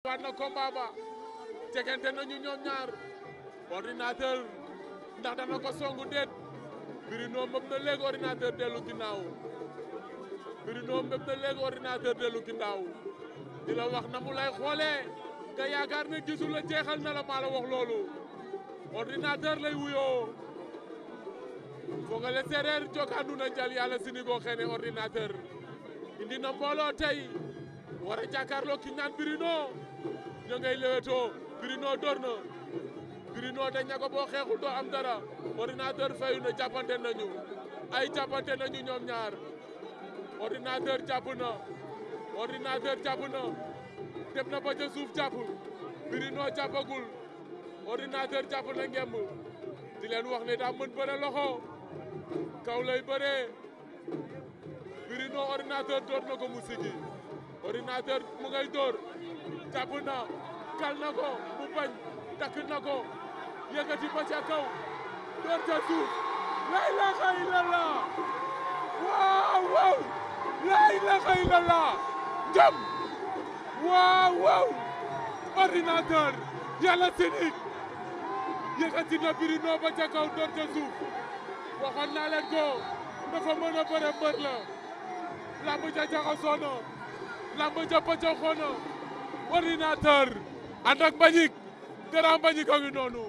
waat na combat ba jegante nañu ñoom ñaar Ordinateur ndax dana ko songu déet Bruno mbëb na léegi Ordinateur dellu ginnaaw Bruno mbëb na léegi Ordinateur dellu ginnaaw di la wax na mu lay xoolee nga yaakaar ne gisul la jeexal na la maa la wax loolu Ordinateur lay wuyoo fogale sereer jokandu na jal yàlla sinigo xene Ordinateur indi na mbooloo tey war a jàkkaarloo ki ñaan Bruno ñoo ngay leweto Bruno door na Bruno dañ na ko boo xeexul doo am dara Ordinateur fayu na jàppante nañu ay jàppante nañu ñoom ñaar Ordinateur jàpp na dem na ba ca suuf jàpp Bruno jàppagul Ordinateur jàpp na ngemb di leen wax ne daa mën bëre loxo kaw lay bëree Bruno Ordinateur door na ko mu sigi Ordinateur mu ngay door jàpp na kal na ko mu bañ takk na ko yëkkati ba ca kaw door ca suuf la ilaha illallah waaw waaw la ilaha illallah jam waaw waaw Ordinateur yàlla sinik yëkkati na Bruno ba ca kaw door ca suuf waxoon naa leen ko dafa mën a bëre mbër la lamb ja jaxasoo na lamb ja pëccoxoo na Ordinateur ànd ak Mbagnick Grand Mbagnick a ngi noonu